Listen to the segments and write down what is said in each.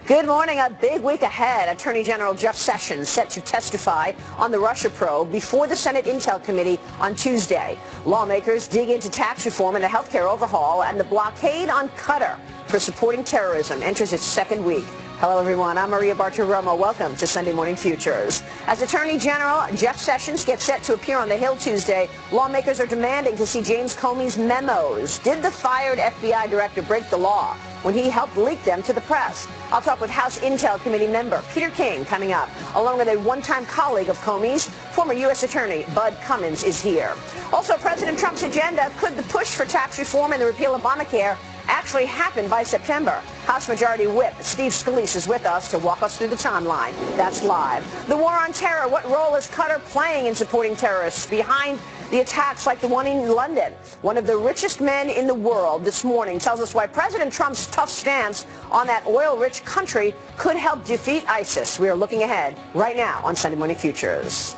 Good morning. A big week ahead. Attorney General Jeff Sessions set to testify on the Russia probe before the Senate Intel Committee on Tuesday. Lawmakers dig into tax reform and a health care overhaul, and the blockade on Qatar for supporting terrorism enters its second week. Hello, everyone. I'm Maria Bartiromo. Welcome to Sunday Morning Futures. As Attorney General Jeff Sessions gets set to appear on the Hill Tuesday, lawmakers are demanding to see James Comey's memos. Did the fired FBI director break the law when he helped leak them to the press? I'll talk with House Intel Committee member Peter King coming up, along with a one-time colleague of Comey's, former U.S. Attorney Bud Cummins is here. Also, President Trump's agenda: could the push for tax reform and the repeal of Obamacare actually happen by September? House Majority Whip Steve Scalise is with us to walk us through the timeline. That's live. The war on terror: what role is Qatar playing in supporting terrorists behind the attacks like the one in London? One of the richest men in the world this morning tells us why President Trump's tough stance on that oil-rich country could help defeat ISIS. We are looking ahead right now on Sunday Morning Futures.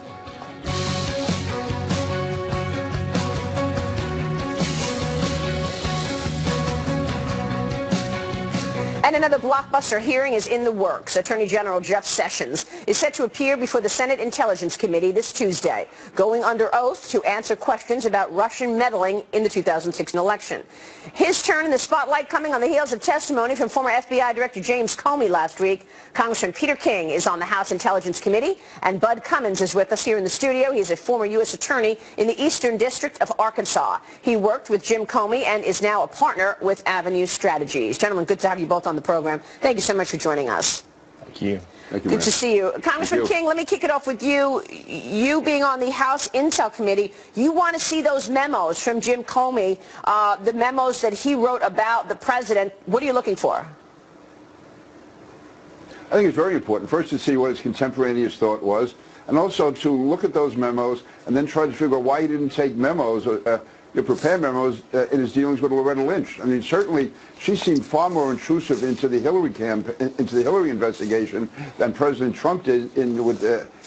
And another blockbuster hearing is in the works. Attorney General Jeff Sessions is set to appear before the Senate Intelligence Committee this Tuesday, going under oath to answer questions about Russian meddling in the 2016 election. His turn in the spotlight coming on the heels of testimony from former FBI Director James Comey last week. Congressman Peter King is on the House Intelligence Committee, and Bud Cummins is with us here in the studio. He's a former U.S. Attorney in the Eastern District of Arkansas. He worked with Jim Comey and is now a partner with Avenue Strategies. Gentlemen, good to have you both on the program. Thank you so much for joining us. Thank you. Thank you, good to see you. Congressman King, let me kick it off with you. You being on the House Intel Committee, you want to see those memos from Jim Comey, the memos that he wrote about the president. What are you looking for? I think it's very important, first, to see what his contemporaneous thought was, and also to look at those memos and then try to figure out why he didn't take memos, prepare memos in his dealings with Loretta Lynch. I mean, certainly she seemed far more intrusive into the Hillary investigation than President Trump did with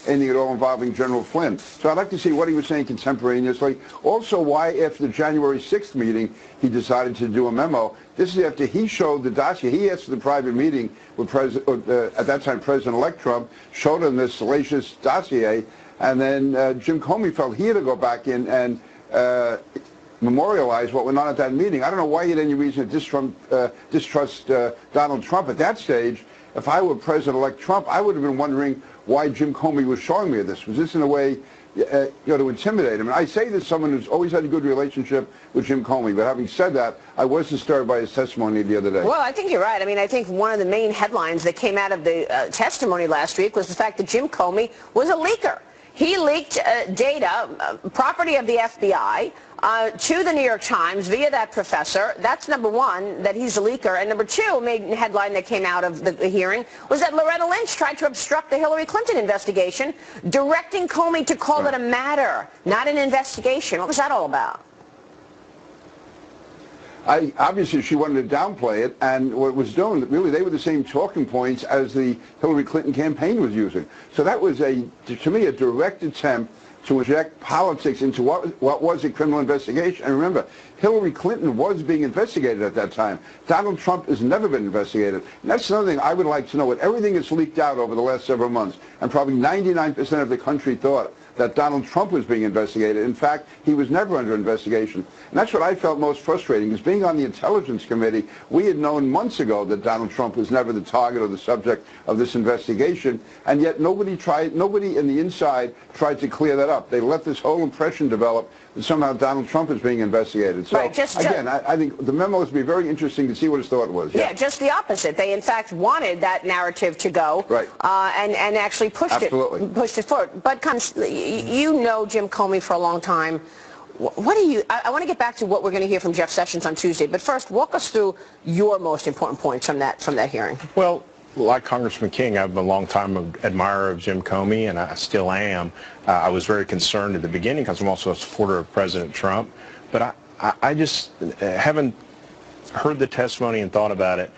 anything at all involving General Flynn. So I'd like to see what he was saying contemporaneously. Also, why after the January 6th meeting he decided to do a memo. This is after he showed the dossier. He asked for the private meeting with at that time President-elect Trump, showed him this salacious dossier, and then Jim Comey felt he had to go back in and memorialize what went on at that meeting. I don't know why he had any reason to distrust Donald Trump at that stage. If I were President-elect Trump, I would have been wondering why Jim Comey was showing me this. Was this in a way, to intimidate him? And I say this as someone who's always had a good relationship with Jim Comey, but having said that, I was disturbed by his testimony the other day. Well, I think you're right. I mean, I think one of the main headlines that came out of the testimony last week was the fact that Jim Comey was a leaker. He leaked data, property of the FBI, to the New York Times via that professor. That's number one, that he's a leaker. And number two, a main headline that came out of the hearing was that Loretta Lynch tried to obstruct the Hillary Clinton investigation, directing Comey to call it a matter, not an investigation. What was that all about? Obviously, she wanted to downplay it, and what it was doing, really, they were the same talking points as the Hillary Clinton campaign was using. So that was, to me, a direct attempt to inject politics into what was a criminal investigation. And remember, Hillary Clinton was being investigated at that time. Donald Trump has never been investigated. And that's another thing I would like to know. With everything that's leaked out over the last several months, and probably 99% of the country thought that Donald Trump was being investigated. In fact, he was never under investigation. And that's what I felt most frustrating, is being on the Intelligence Committee, we had known months ago that Donald Trump was never the target or the subject of this investigation, and yet nobody in the inside tried to clear that up. They let this whole impression develop that somehow Donald Trump is being investigated. So, right, again, I think the memos would be very interesting to see what his thought was. Yeah, just the opposite. They, in fact, wanted that narrative to go, right, and actually pushed it forward. But you know Jim Comey for a long time. What do you? I want to get back to what we're going to hear from Jeff Sessions on Tuesday. But first, walk us through your most important points from that hearing. Well, like Congressman King, I'm a long-time admirer of Jim Comey, and I still am. I was very concerned at the beginning because I'm also a supporter of President Trump. But I just haven't heard the testimony and thought about it.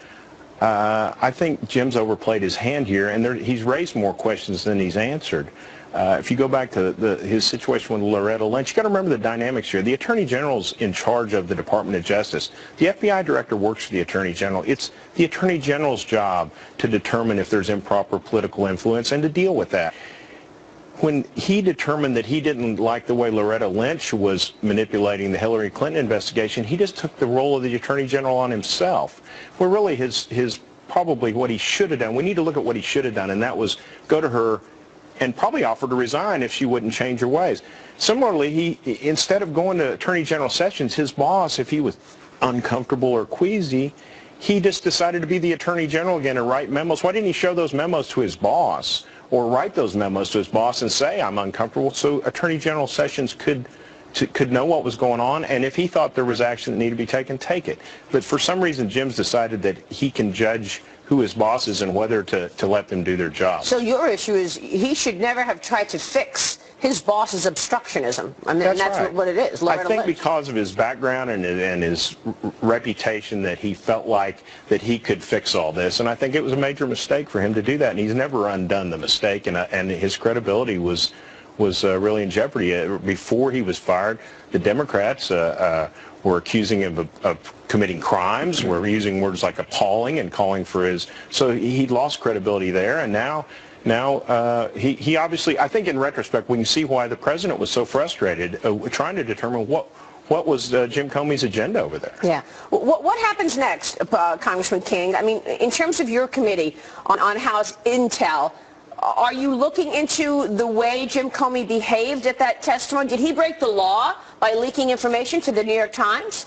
I think Jim's overplayed his hand here, and he's raised more questions than he's answered. If you go back to his situation with Loretta Lynch, you got to remember the dynamics here. The Attorney General's in charge of the Department of Justice. The FBI director works for the Attorney General. It's the Attorney General's job to determine if there's improper political influence and to deal with that. When he determined that he didn't like the way Loretta Lynch was manipulating the Hillary Clinton investigation, he just took the role of the Attorney General on himself. Where really his probably what he should have done, we need to look at what he should have done, and that was go to her and probably offer to resign if she wouldn't change her ways. Similarly, he instead of going to Attorney General Sessions, his boss, if he was uncomfortable or queasy, he just decided to be the Attorney General again and write memos. Why didn't he show those memos to his boss or write those memos to his boss and say, I'm uncomfortable, so Attorney General Sessions could know what was going on, and if he thought there was action that needed to be taken, take it. But for some reason, Jim's decided that he can judge who his boss is and whether to let them do their job. So your issue is he should never have tried to fix his boss's obstructionism. I mean, that's right. What it is. I think because of his background and his reputation that he felt like that he could fix all this, and I think it was a major mistake for him to do that, and he's never undone the mistake, and his credibility was really in jeopardy. Before he was fired, the Democrats were accusing him of committing crimes, were using words like appalling and calling for his, so he lost credibility there, and now he obviously, I think in retrospect, we can see why the president was so frustrated trying to determine what was Jim Comey's agenda over there. Yeah. What happens next, Congressman King? I mean, in terms of your committee on House Intel, are you looking into the way Jim Comey behaved at that testimony? Did he break the law by leaking information to the New York Times?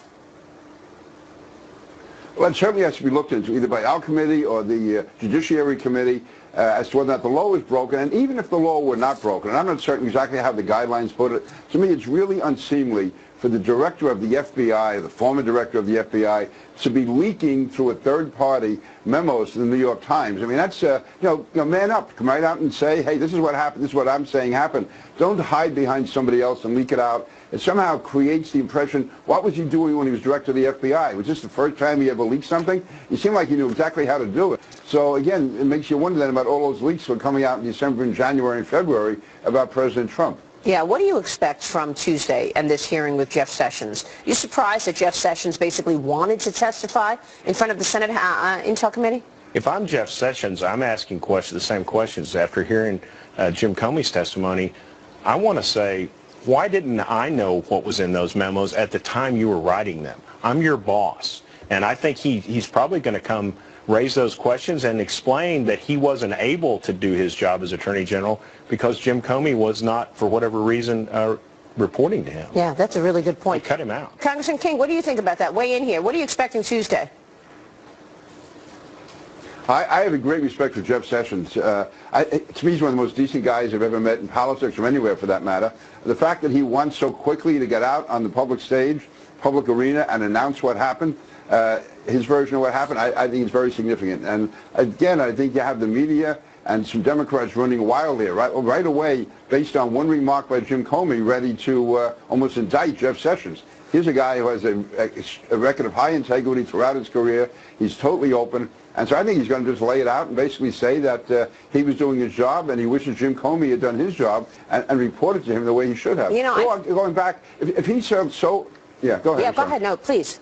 Well, it certainly has to be looked into either by our committee or the Judiciary Committee as to whether or not the law was broken. And even if the law were not broken, and I'm not certain exactly how the guidelines put it, to me it's really unseemly for the director of the FBI, the former director of the FBI, to be leaking through a third party memos to the New York Times. I mean, that's, man up. Come right out and say, hey, this is what happened. This is what I'm saying happened. Don't hide behind somebody else and leak it out. It somehow creates the impression, what was he doing when he was director of the FBI? Was this the first time he ever leaked something? He seemed like he knew exactly how to do it. So, again, it makes you wonder then about all those leaks that were coming out in December and January and February about President Trump. Yeah, what do you expect from Tuesday and this hearing with Jeff Sessions? You surprised that Jeff Sessions basically wanted to testify in front of the Senate Intel Committee? If I'm Jeff Sessions, I'm asking the same questions after hearing Jim Comey's testimony. I want to say, why didn't I know what was in those memos at the time you were writing them? I'm your boss. And I think he's probably going to come raise those questions and explain that he wasn't able to do his job as Attorney General because Jim Comey was not, for whatever reason, reporting to him. Yeah, that's a really good point. They cut him out. Congressman King, what do you think about that? Weigh in here. What are you expecting Tuesday? I have a great respect for Jeff Sessions. To me, he's one of the most decent guys I've ever met in politics or anywhere for that matter. The fact that he wants so quickly to get out on the public stage, public arena, and announce what happened, his version of what happened, I think it's very significant. And again, I think you have the media and some Democrats running wild here right away based on one remark by Jim Comey ready to almost indict Jeff Sessions. Here's a guy who has a record of high integrity throughout his career. He's totally open. And so I think he's going to just lay it out and basically say that he was doing his job and he wishes Jim Comey had done his job and reported to him the way he should have. You know, going back, if he served so... Yeah, go ahead. Yeah, go ahead. No, please.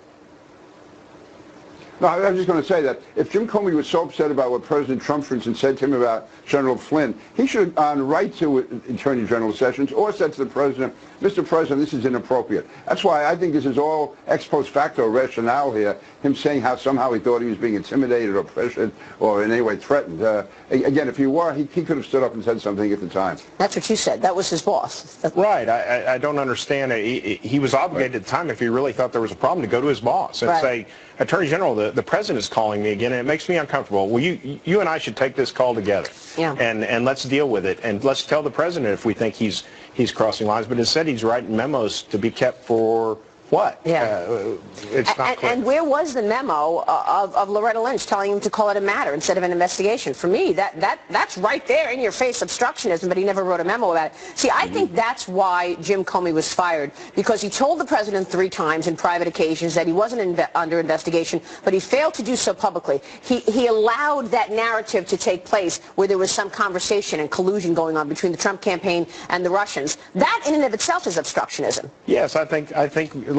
No, I was just going to say that if Jim Comey was so upset about what President Trump, for instance, said to him about General Flynn, he should have gone right to Attorney General Sessions or said to the President, Mr. President, this is inappropriate. That's why I think this is all ex post facto rationale here, him saying how somehow he thought he was being intimidated or pressured or in any way threatened. Again, if he were, he could have stood up and said something at the time. That's what you said. That was his boss. Right. I don't understand. He was obligated at the time, if he really thought there was a problem, to go to his boss and say, Attorney General, the President is calling me again, and it makes me uncomfortable. Well, you and I should take this call together, and let's deal with it, and let's tell the President if we think he's crossing lines. But instead, he's writing memos to be kept for what? Yeah. It's not clear. And where was the memo of Loretta Lynch telling him to call it a matter instead of an investigation? For me, that's right there in your face obstructionism, but he never wrote a memo about it. See, I think that's why Jim Comey was fired, because he told the president 3 times in private occasions that he wasn't under investigation, but he failed to do so publicly. He allowed that narrative to take place where there was some conversation and collusion going on between the Trump campaign and the Russians. That in and of itself is obstructionism. Yes, I think,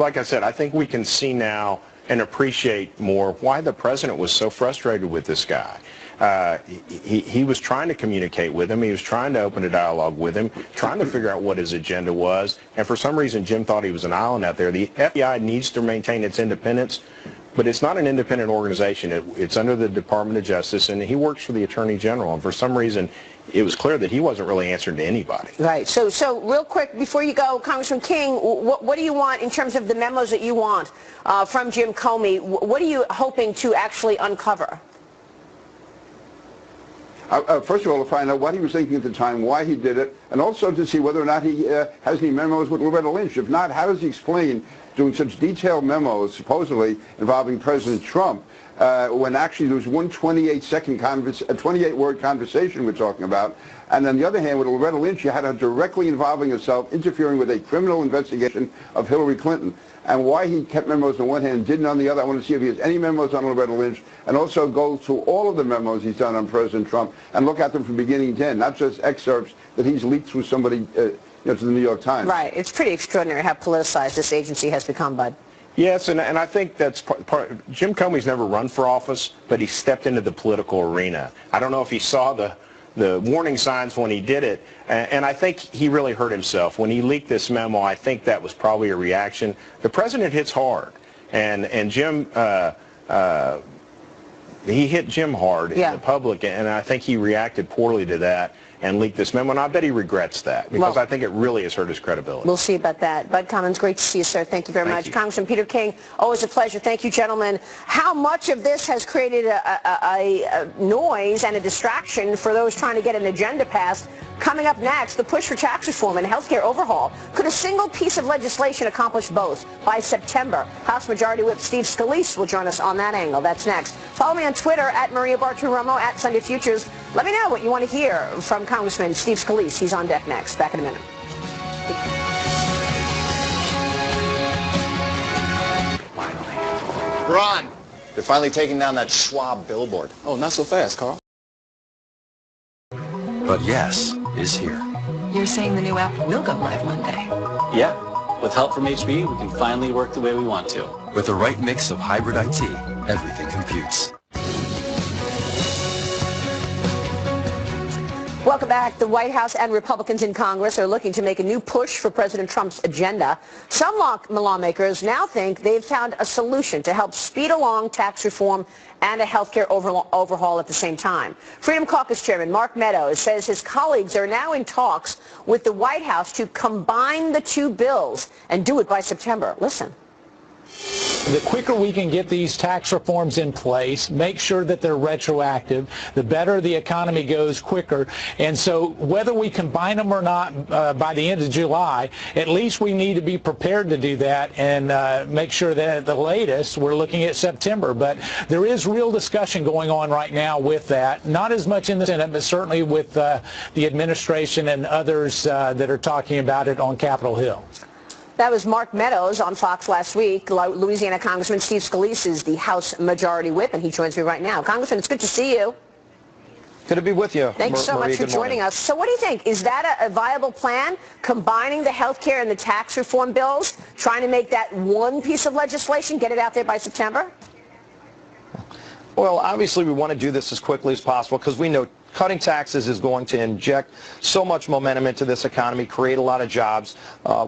like I said, I think we can see now and appreciate more why the president was so frustrated with this guy. He was trying to communicate with him. He was trying to open a dialogue with him, trying to figure out what his agenda was. And for some reason, Jim thought he was an island out there. The FBI needs to maintain its independence, but it's not an independent organization. It's under the Department of Justice, and he works for the Attorney General. And for some reason, it was clear that he wasn't really answering to anybody. Right. So real quick, before you go, Congressman King, what do you want in terms of the memos that you want from Jim Comey? What are you hoping to actually uncover? First of all, to find out what he was thinking at the time, why he did it, and also to see whether or not he has any memos with Loretta Lynch. If not, how does he explain doing such detailed memos, supposedly involving President Trump, when actually there was one 28-word conversation we're talking about, and on the other hand, with Loretta Lynch, you had her directly involving herself, interfering with a criminal investigation of Hillary Clinton. And why he kept memos on one hand, didn't on the other. I want to see if he has any memos on Loretta Lynch, and also go through all of the memos he's done on President Trump and look at them from beginning to end, not just excerpts that he's leaked through somebody to the New York Times. Right. It's pretty extraordinary how politicized this agency has become, Bud. Yes, and I think that's part. Jim Comey's never run for office, but he stepped into the political arena. I don't know if he saw the warning signs when he did it, and I think he really hurt himself. When he leaked this memo, I think that was probably a reaction. The president hits hard, and Jim, he hit Jim hard in the public, and I think he reacted poorly to that and leaked this memo, and I bet he regrets that, because I think it really has hurt his credibility. We'll see about that. Bud Collins, great to see you, sir. Thank you very much. Congressman Peter King, always a pleasure. Thank you, gentlemen. How much of this has created a noise and a distraction for those trying to get an agenda passed? Coming up next, the push for tax reform and health care overhaul. Could a single piece of legislation accomplish both by September? House Majority Whip Steve Scalise will join us on that angle. That's next. Follow me on Twitter at Maria Bartiromo, at Sunday Futures. Let me know what you want to hear from Congressman Steve Scalise. He's on deck next. Back in a minute. Ron, they're finally taking down that Schwab billboard. Oh, not so fast, Carl. But yes is here. You're saying the new app will go live Monday? Yeah. With help from HPE, we can finally work the way we want to. With the right mix of hybrid IT, everything computes. Welcome back. The White House and Republicans in Congress are looking to make a new push for President Trump's agenda. Some lawmakers now think they've found a solution to help speed along tax reform and a health care overhaul at the same time. Freedom Caucus Chairman Mark Meadows says his colleagues are now in talks with the White House to combine the 2 bills and do it by September. Listen. The quicker we can get these tax reforms in place, make sure that they're retroactive, the better the economy goes quicker. And so whether we combine them or not by the end of July, at least we need to be prepared to do that and make sure that at the latest we're looking at September. But there is real discussion going on right now with that, not as much in the Senate, but certainly with the administration and others that are talking about it on Capitol Hill. That was Mark Meadows on Fox last week. Louisiana Congressman Steve Scalise is the House Majority Whip, and he joins me right now. Congressman, it's good to see you. Good to be with you. Thanks so much for joining us. So what do you think? Is that a viable plan, combining the health care and the tax reform bills, trying to make that one piece of legislation, get it out there by September? Well, obviously we want to do this as quickly as possible because we know cutting taxes is going to inject so much momentum into this economy, create a lot of jobs.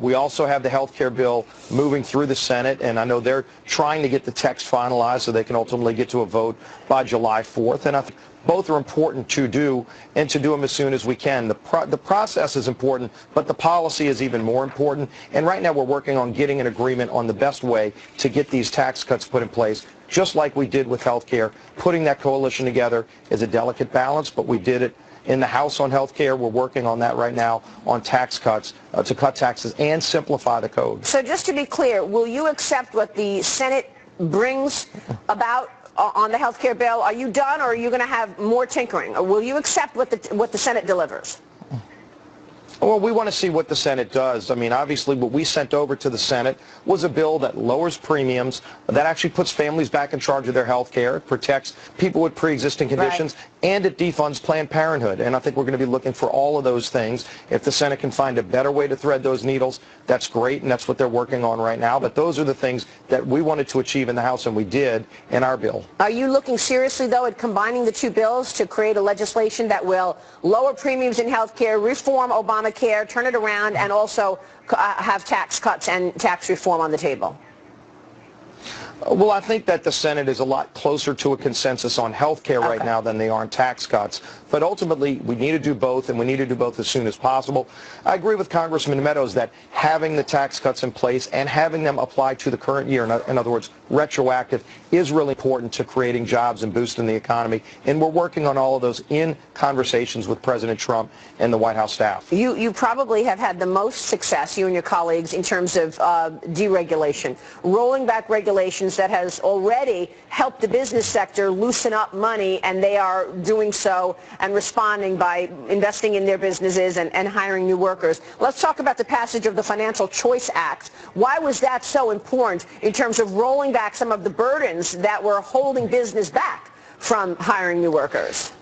We also have the health care bill moving through the Senate, and I know they're trying to get the text finalized so they can ultimately get to a vote by July 4th. And I think both are important to do, and to do them as soon as we can. The process is important, but the policy is even more important. And right now we're working on getting an agreement on the best way to get these tax cuts put in place, just like we did with health care. Putting that coalition together is a delicate balance, but we did it, in the House on health care. We're working on that right now on tax cuts to cut taxes and simplify the code. So just to be clear, will you accept what the Senate brings about on the health care bill? Are you done, or are you going to have more tinkering? Or will you accept what the Senate delivers? Well, we want to see what the Senate does. I mean, obviously, what we sent over to the Senate was a bill that lowers premiums, that actually puts families back in charge of their health care, protects people with pre-existing conditions, and it defunds Planned Parenthood. And I think we're going to be looking for all of those things. If the Senate can find a better way to thread those needles, that's great, and that's what they're working on right now. But those are the things that we wanted to achieve in the House, and we did in our bill. Are you looking seriously, though, at combining the two bills to create a legislation that will lower premiums in health care, reform Obamacare, turn it around, and also have tax cuts and tax reform on the table? Well, I think that the Senate is a lot closer to a consensus on health care right now than they are on tax cuts. But ultimately, we need to do both, and we need to do both as soon as possible. I agree with Congressman Meadows that having the tax cuts in place and having them apply to the current year, in other words, retroactive, is really important to creating jobs and boosting the economy. And we're working on all of those in conversations with President Trump and the White House staff. You probably have had the most success, you and your colleagues, in terms of deregulation, rolling back regulations that has already helped the business sector loosen up money, and they are doing so and responding by investing in their businesses and hiring new workers. Let's talk about the passage of the Financial Choice Act. Why was that so important in terms of rolling back some of the burdens that were holding business back from hiring new workers?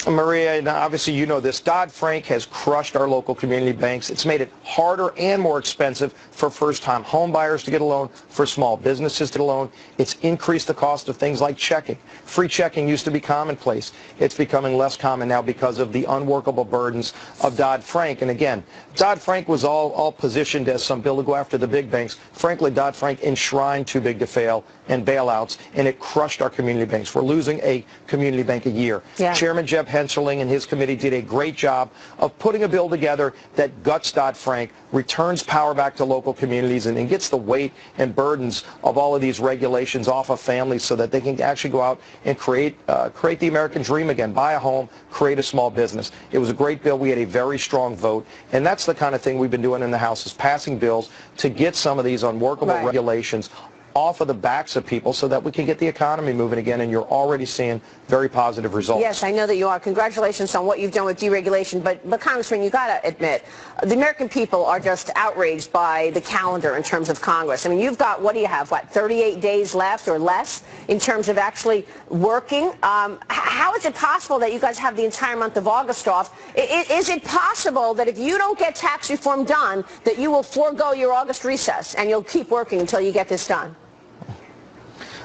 Maria, and obviously you know this, Dodd-Frank has crushed our local community banks. It's made it harder and more expensive for first-time home buyers to get a loan, for small businesses to get a loan. It's increased the cost of things like checking. Free checking used to be commonplace. It's becoming less common now because of the unworkable burdens of Dodd-Frank. And again, Dodd-Frank was all positioned as some bill to go after the big banks. Frankly, Dodd-Frank enshrined too big to fail and bailouts, and it crushed our community banks. We're losing a community bank a year. Chairman Jeb Hensarling and his committee did a great job of putting a bill together that guts Dodd-Frank, returns power back to local communities, and gets the weight and burdens of all of these regulations off of families so that they can actually go out and create the American dream again, buy a home, create a small business. It was a great bill. We had a very strong vote, and that's the kind of thing we've been doing in the House, is passing bills to get some of these unworkable regulations off of the backs of people so that we can get the economy moving again, and you're already seeing very positive results. Yes, I know that you are. Congratulations on what you've done with deregulation, but Congressman, you got to admit, the American people are just outraged by the calendar in terms of Congress. I mean, you've got, what do you have, 38 days left or less in terms of actually working? How is it possible that you guys have the entire month of August off? Is it possible that if you don't get tax reform done, that you will forego your August recess and you'll keep working until you get this done?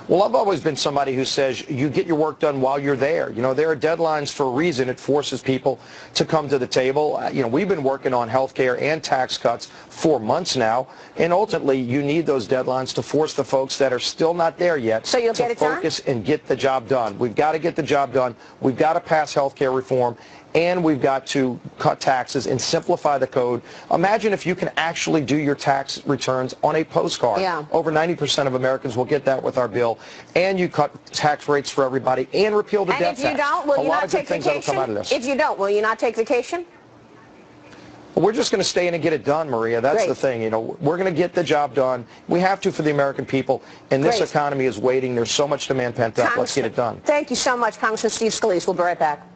Well, I've always been somebody who says you get your work done while you're there. You know, there are deadlines for a reason. It forces people to come to the table. You know, we've been working on health care and tax cuts for months now, and ultimately you need those deadlines to force the folks that are still not there yet to focus and get the job done. We've got to get the job done. We've got to pass health care reform, and we've got to cut taxes and simplify the code. Imagine if you can actually do your tax returns on a postcard. Over 90% of Americans will get that with our bill. And you cut tax rates for everybody and repeal the death tax. And if you don't, will you not take vacation? If you don't, will you not take vacation? We're just going to stay in and get it done, Maria. That's the thing. You know, we're going to get the job done. We have to for the American people, and this economy is waiting. There's so much demand pent up. Let's get it done. Thank you so much, Congressman Steve Scalise. We'll be right back.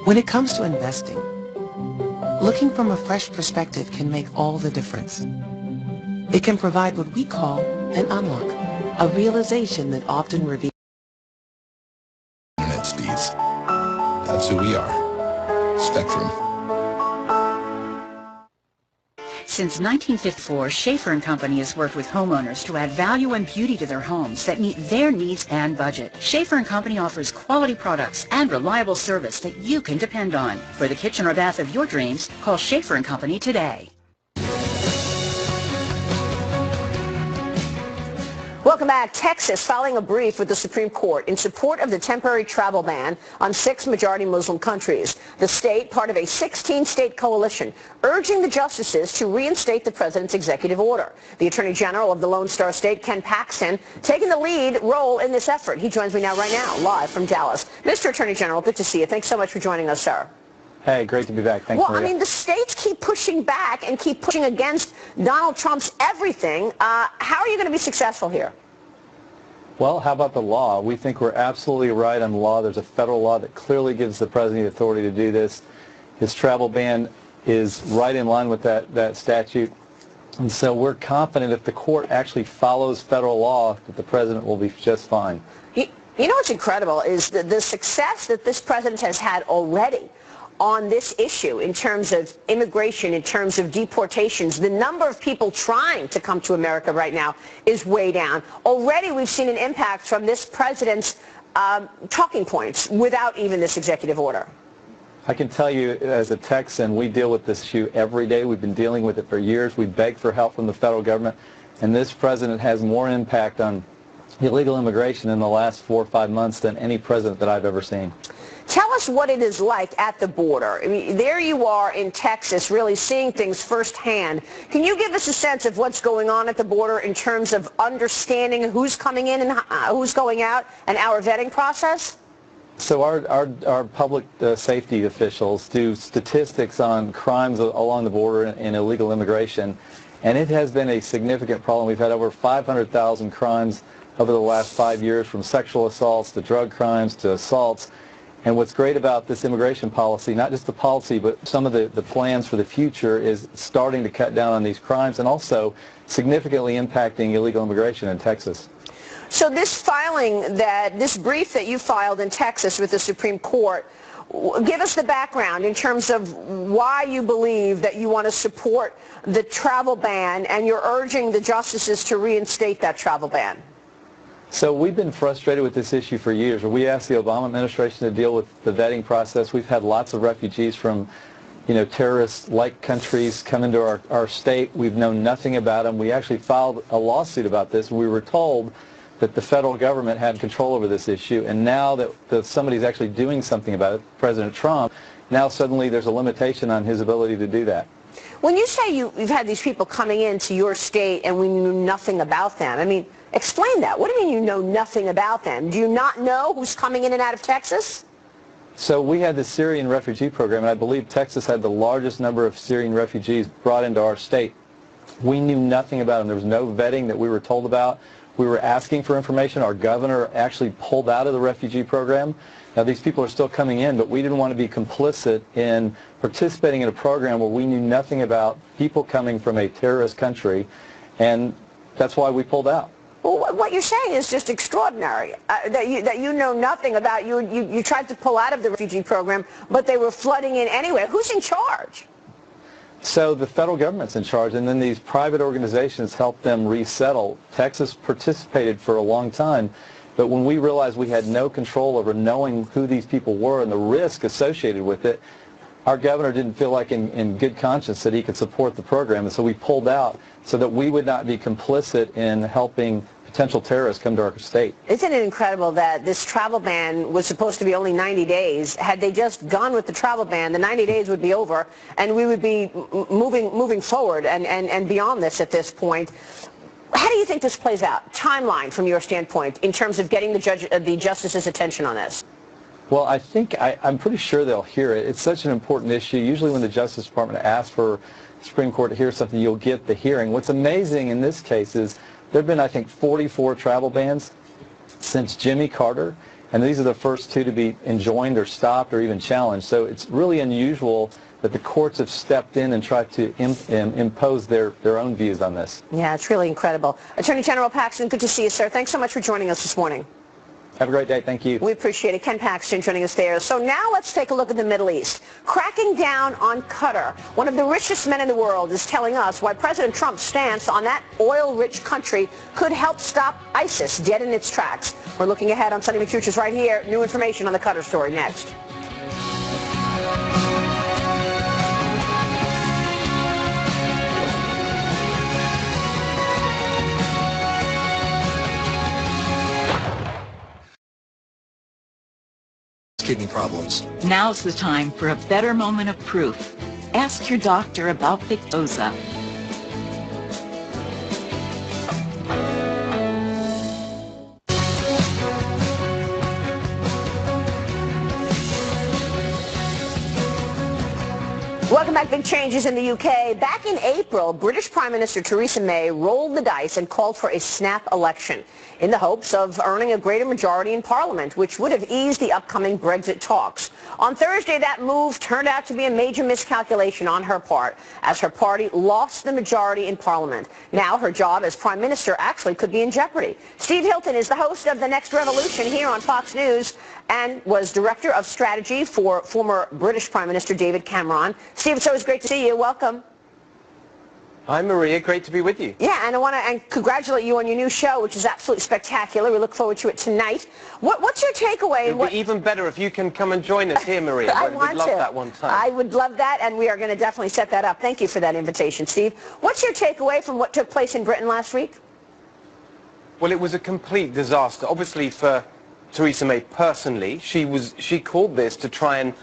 When it comes to investing, looking from a fresh perspective can make all the difference. It can provide what we call an unlock, a realization that often reveals internet speeds. That's who we are. Spectrum. Since 1954, Schaefer & Company has worked with homeowners to add value and beauty to their homes that meet their needs and budget. Schaefer & Company offers quality products and reliable service that you can depend on. For the kitchen or bath of your dreams, call Schaefer & Company today. Welcome back. Texas filing a brief with the Supreme Court in support of the temporary travel ban on 6 majority Muslim countries. The state, part of a 16-state coalition, urging the justices to reinstate the president's executive order. The Attorney General of the Lone Star State, Ken Paxton, taking the lead role in this effort. He joins me now live from Dallas. Mr. Attorney General, good to see you. Thanks so much for joining us, sir. Hey, great to be back. Thanks, Well, Maria. I mean, the states keep pushing back and keep pushing against Donald Trump's everything. How are you going to be successful here? Well, how about the law? We think we're absolutely right on the law. There's a federal law that clearly gives the president the authority to do this. His travel ban is right in line with that statute. And so we're confident if the court actually follows federal law that the president will be just fine. You know what's incredible is the success that this president has had already on this issue in terms of immigration, in terms of deportations. The number of people trying to come to America right now is way down. Already we've seen an impact from this president's talking points without even this executive order. I can tell you as a Texan, we deal with this issue every day. We've been dealing with it for years. We beg for help from the federal government, and this president has more impact on illegal immigration in the last 4 or 5 months than any president that I've ever seen. Tell us what it is like at the border. I mean, there you are in Texas really seeing things firsthand. Can you give us a sense of what's going on at the border in terms of understanding who's coming in and who's going out and our vetting process? So our public safety officials do statistics on crimes along the border and illegal immigration, and it has been a significant problem. We've had over 500,000 crimes over the last 5 years, from sexual assaults to drug crimes to assaults. And what's great about this immigration policy, not just the policy, but some of the plans for the future, is starting to cut down on these crimes and also significantly impacting illegal immigration in Texas. So this brief that you filed in Texas with the Supreme Court, give us the background in terms of why you believe that you want to support the travel ban and you're urging the justices to reinstate that travel ban. So we've been frustrated with this issue for years. We asked the Obama administration to deal with the vetting process. We've had lots of refugees from, terrorist-like countries come into our state. We've known nothing about them. We actually filed a lawsuit about this. We were told that the federal government had control over this issue, and now that somebody's actually doing something about it, President Trump, now suddenly there's a limitation on his ability to do that. When you say you've had these people coming into your state and we knew nothing about them, I mean, explain that. What do you mean you know nothing about them? Do you not know who's coming in and out of Texas? So we had the Syrian refugee program, and I believe Texas had the largest number of Syrian refugees brought into our state. We knew nothing about them. There was no vetting that we were told about. We were asking for information. Our governor actually pulled out of the refugee program. Now, these people are still coming in, but we didn't want to be complicit in participating in a program where we knew nothing about people coming from a terrorist country, and that's why we pulled out. Well, what you're saying is just extraordinary, that you know nothing about. You tried to pull out of the refugee program, but they were flooding in anyway. Who's in charge? So the federal government's in charge, and then these private organizations help them resettle. Texas participated for a long time, but when we realized we had no control over knowing who these people were and the risk associated with it, our governor didn't feel like in good conscience that he could support the program, and so we pulled out so that we would not be complicit in helping potential terrorists come to our state. Isn't it incredible that this travel ban was supposed to be only 90 days? Had they just gone with the travel ban, the 90 days would be over, and we would be moving forward and beyond this at this point. How do you think this plays out? Timeline from your standpoint in terms of getting the justice's attention on this? Well, I'm pretty sure they'll hear it. It's such an important issue. Usually when the Justice Department asks for the Supreme Court to hear something, you'll get the hearing. What's amazing in this case is there have been, I think, 44 travel bans since Jimmy Carter, and these are the first 2 to be enjoined or stopped or even challenged. So it's really unusual that the courts have stepped in and tried to impose their own views on this. Yeah, it's really incredible. Attorney General Paxton, good to see you, sir. Thanks so much for joining us this morning. Have a great day. Thank you. We appreciate it. Ken Paxton joining us there. So now let's take a look at the Middle East. Cracking down on Qatar, one of the richest men in the world, is telling us why President Trump's stance on that oil-rich country could help stop ISIS dead in its tracks. We're looking ahead on Sunday Morning Futures right here. New information on the Qatar story next. kidney problems. Now's the time for a better moment of proof. Ask your doctor about Victoza. Welcome back. Big changes in the UK. Back in April, British Prime Minister Theresa May rolled the dice and called for a snap election in the hopes of earning a greater majority in Parliament, which would have eased the upcoming Brexit talks. On Thursday, that move turned out to be a major miscalculation on her part, as her party lost the majority in Parliament. Now her job as Prime Minister actually could be in jeopardy. Steve Hilton is the host of The Next Revolution here on Fox News and was Director of Strategy for former British Prime Minister David Cameron. Steve, it's always great to see you. Welcome. Hi, Maria. Great to be with you. Yeah, and I want to congratulate you on your new show, which is absolutely spectacular. We look forward to it tonight. What's your takeaway? It would be even better if you can come and join us here, Maria. I want We'd love to. that one time. I would love that, and we are going to definitely set that up. Thank you for that invitation, Steve. What's your takeaway from what took place in Britain last week? Well, it was a complete disaster. Obviously, for Theresa May personally, she called this to try and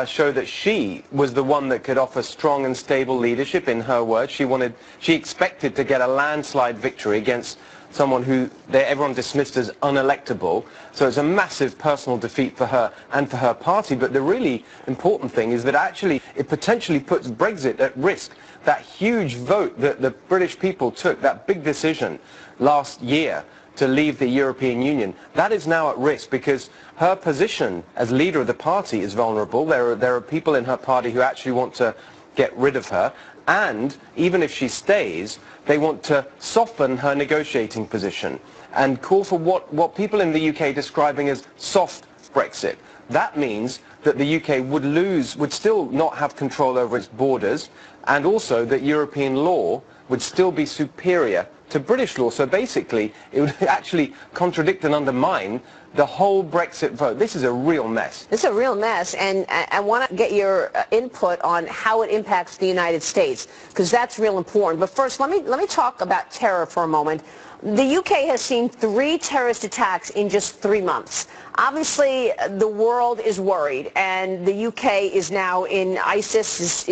show that she was the one that could offer strong and stable leadership. In her words, she expected to get a landslide victory against someone who everyone dismissed as unelectable. So it's a massive personal defeat for her and for her party. But the really important thing is that actually it potentially puts Brexit at risk. That huge vote that the British people took, that big decision last year to leave the European Union, that is now at risk because her position as leader of the party is vulnerable. There are people in her party who actually want to get rid of her, and even if she stays, they want to soften her negotiating position and call for what people in the UK are describing as soft Brexit. That means that the UK would still not have control over its borders, and also that European law would still be superior to British law. So basically, it would actually contradict and undermine the whole Brexit vote. This is a real mess. It's a real mess, and I want to get your input on how it impacts the United States, because that's real important. But first, let me talk about terror for a moment. The UK has seen 3 terrorist attacks in just 3 months. Obviously, the world is worried, and the UK is now in ISIS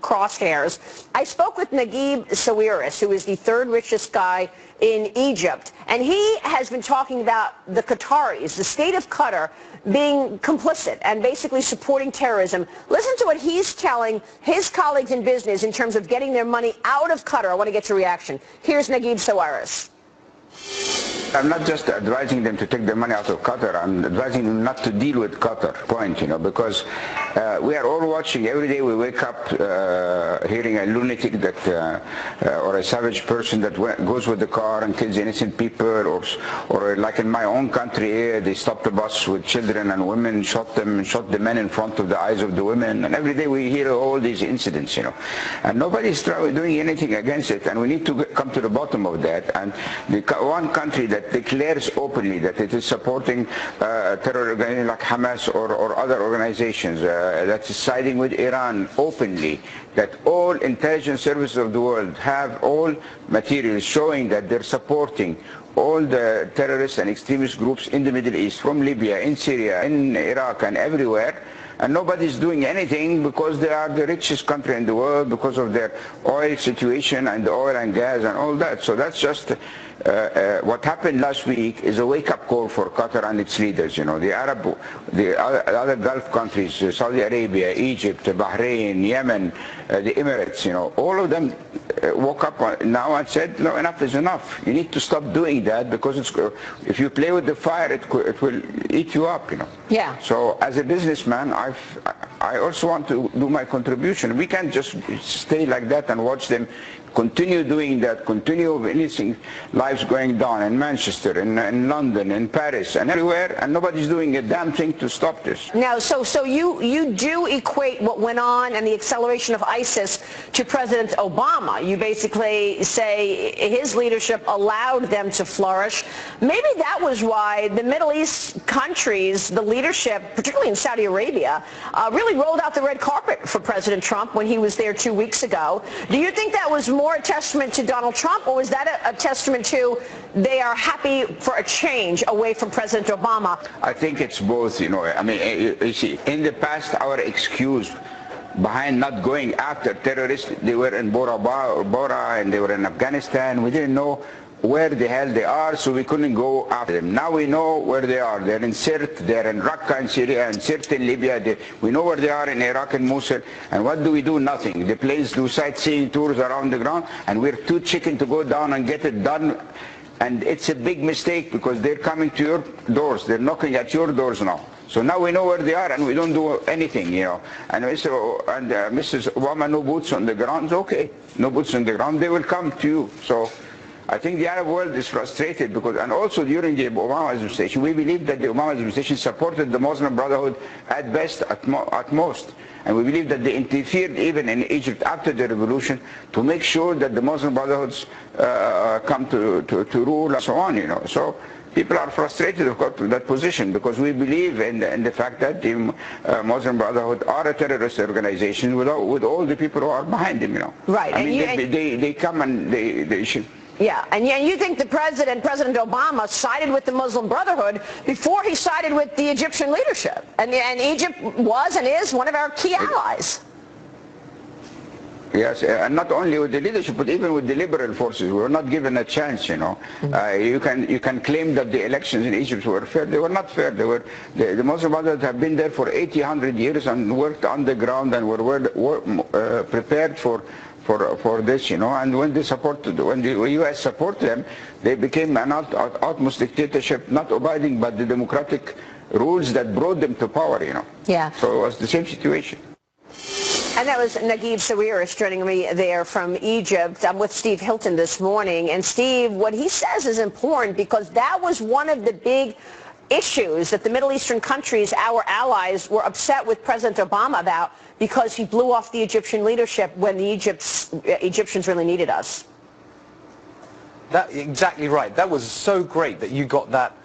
crosshairs. I spoke with Naguib Sawiris, who is the 3rd richest guy in Egypt, and he has been talking about the Qataris, the state of Qatar, being complicit and basically supporting terrorism. Listen to what he's telling his colleagues in business in terms of getting their money out of Qatar. I want to get your reaction. Here's Naguib Sawiris. I'm not just advising them to take their money out of Qatar. I'm advising them not to deal with Qatar, because we are all watching. Every day we wake up hearing a lunatic or a savage person that goes with the car and kills innocent people, or like in my own country here, they stopped the bus with children and women, shot them, and shot the men in front of the eyes of the women. And every day we hear all these incidents, and nobody's doing anything against it. And we need to come to the bottom of that. And the one country that declares openly that it is supporting terror organizations like Hamas or other organizations, that is siding with Iran openly, that all intelligence services of the world have all materials showing that they're supporting all the terrorists and extremist groups in the Middle East, from Libya, in Syria, in Iraq, and everywhere. And nobody's doing anything because they are the richest country in the world because of their oil situation and the oil and gas and all that. So that's just what happened last week is a wake-up call for Qatar and its leaders. The other Gulf countries, Saudi Arabia, Egypt, Bahrain, Yemen, the Emirates, all of them woke up now and said, no, enough is enough. You need to stop doing that because if you play with the fire, it will eat you up. Yeah. So as a businessman, I also want to do my contribution. We can't just stay like that and watch them continue doing that, continue witnessing lives going down in Manchester, in London, in Paris, and everywhere, and nobody's doing a damn thing to stop this. Now, so you do equate what went on and the acceleration of ISIS to President Obama. You basically say his leadership allowed them to flourish. Maybe that was why the Middle East countries, the leadership, particularly in Saudi Arabia, really rolled out the red carpet for President Trump when he was there 2 weeks ago. Do you think that was more more a testament to Donald Trump, or was that a testament to they are happy for a change away from President Obama? I think it's both, you know. I mean, you see, in the past, our excuse behind not going after terrorists, they were in Bora Bora and they were in Afghanistan. We didn't know where the hell they are, so we couldn't go after them. Now we know where they are. They're in Sirte, they're in Raqqa in Syria, and Sirte in Libya. We know where they are in Iraq and Mosul. And what do? Nothing. The planes do sightseeing tours around the ground, and we're too chicken to go down and get it done. And it's a big mistake because they're coming to your doors. They're knocking at your doors now. So now we know where they are, and we don't do anything, you know. And Mrs. Obama, no boots on the ground. Okay, no boots on the ground. They will come to you. So I think the Arab world is frustrated because, and also during the Obama administration, we believe that the Obama administration supported the Muslim Brotherhood at best, at most. And we believe that they interfered even in Egypt after the revolution to make sure that the Muslim Brotherhoods come to rule and so on, you know. So people are frustrated, of course, with that position because we believe in the fact that the Muslim Brotherhood are a terrorist organization with all the people who are behind them, you know. Right. I mean, they come and they should. Yeah, and you think the President Obama sided with the Muslim Brotherhood before he sided with the Egyptian leadership. And Egypt was and is one of our key allies. Yes, and not only with the leadership, but even with the liberal forces. We were not given a chance, you know. You can claim that the elections in Egypt were fair. They were not fair. The Muslim Brotherhood have been there for 80, 100 years and worked on the ground and were prepared for this, you know, and when the U.S. supported them, they became an utmost dictatorship, not abiding by the democratic rules that brought them to power, you know. Yeah. So it was the same situation. And that was Naguib Sawiris joining me there from Egypt. I'm with Steve Hilton this morning. And Steve, what he says is important because that was one of the big issues that the Middle Eastern countries, our allies, were upset with President Obama about because he blew off the Egyptian leadership when the Egyptians really needed us. Exactly right. That was so great that you got that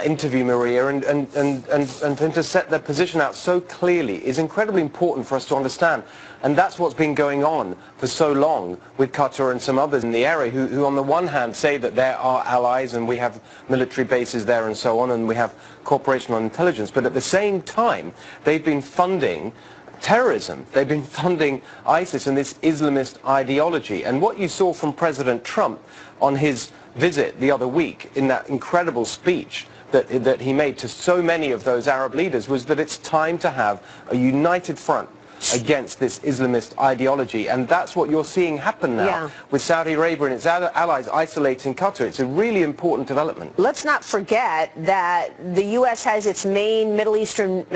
interview, Maria, and for him to set their position out so clearly is incredibly important for us to understand. And that's what's been going on for so long with Qatar and some others in the area who on the one hand say that they're our allies and we have military bases there and so on and we have cooperation on intelligence, but at the same time they've been funding terrorism. They've been funding ISIS and this Islamist ideology. And what you saw from President Trump on his visit the other week in that incredible speech that he made to so many of those Arab leaders was that it's time to have a united front against this Islamist ideology. And that's what you're seeing happen now with Saudi Arabia and its allies isolating Qatar. It's a really important development. Let's not forget that the U.S. has its main Middle Eastern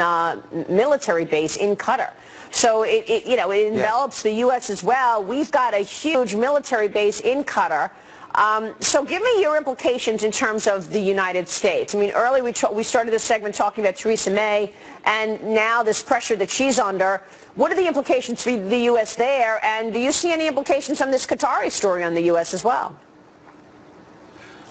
military base in Qatar. So it envelops the U.S. as well. We've got a huge military base in Qatar. So give me your implications in terms of the United States. I mean, earlier we started this segment talking about Theresa May, and now this pressure that she's under. What are the implications for the U.S. there, and do you see any implications on this Qatari story on the U.S. as well?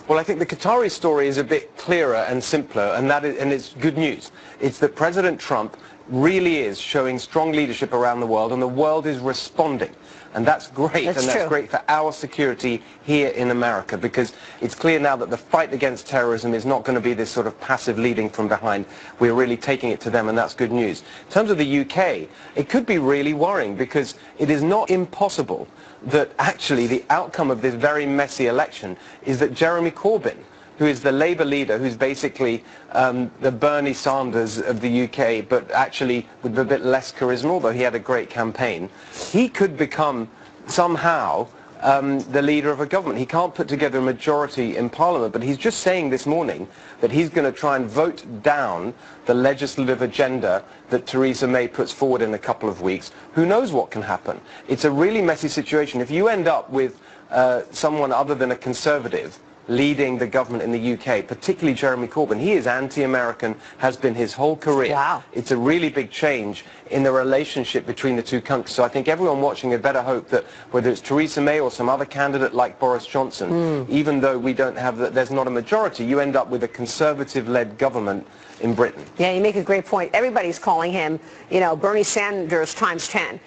Well, I think the Qatari story is a bit clearer and simpler, and it's good news. It's that President Trump really is showing strong leadership around the world, and the world is responding. And that's great, that's great for our security here in America, because it's clear now that the fight against terrorism is not going to be this sort of passive leading from behind. We're really taking it to them, and that's good news. In terms of the UK, it could be really worrying, because it is not impossible that actually the outcome of this very messy election is that Jeremy Corbyn, who is the Labour leader, who's basically the Bernie Sanders of the UK, but actually with a bit less charisma, although he had a great campaign, he could become somehow the leader of a government. He can't put together a majority in Parliament, but he's just saying this morning that he's going to try and vote down the legislative agenda that Theresa May puts forward in a couple of weeks. Who knows what can happen? It's a really messy situation. If you end up with someone other than a Conservative leading the government in the UK, particularly Jeremy Corbyn. He is anti-American, has been his whole career. Wow. It's a really big change in the relationship between the two countries. So I think everyone watching had better hope that whether it's Theresa May or some other candidate like Boris Johnson, even though we don't have, there's not a majority, you end up with a conservative-led government in Britain. Yeah, you make a great point. Everybody's calling him, you know, Bernie Sanders times 10.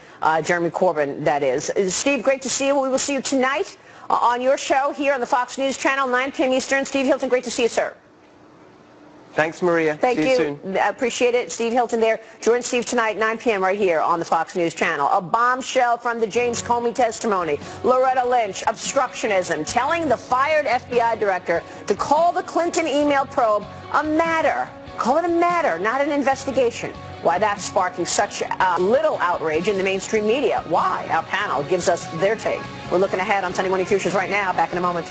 Jeremy Corbyn, that is. Steve, great to see you. We will see you tonight on your show here on the Fox News Channel, 9 p.m. Eastern. Steve Hilton, great to see you, sir. Thanks, Maria. Thank See you. soon. I appreciate it. Steve Hilton there. Join Steve tonight, 9 p.m. right here on the Fox News Channel. A bombshell from the James Comey testimony. Loretta Lynch, obstructionism, telling the fired FBI director to call the Clinton email probe a matter. Call it a matter, not an investigation. Why that's sparking such little outrage in the mainstream media. Why? Our panel gives us their take. We're looking ahead on Sunday Morning Futures right now. Back in a moment.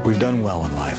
We've done well in life.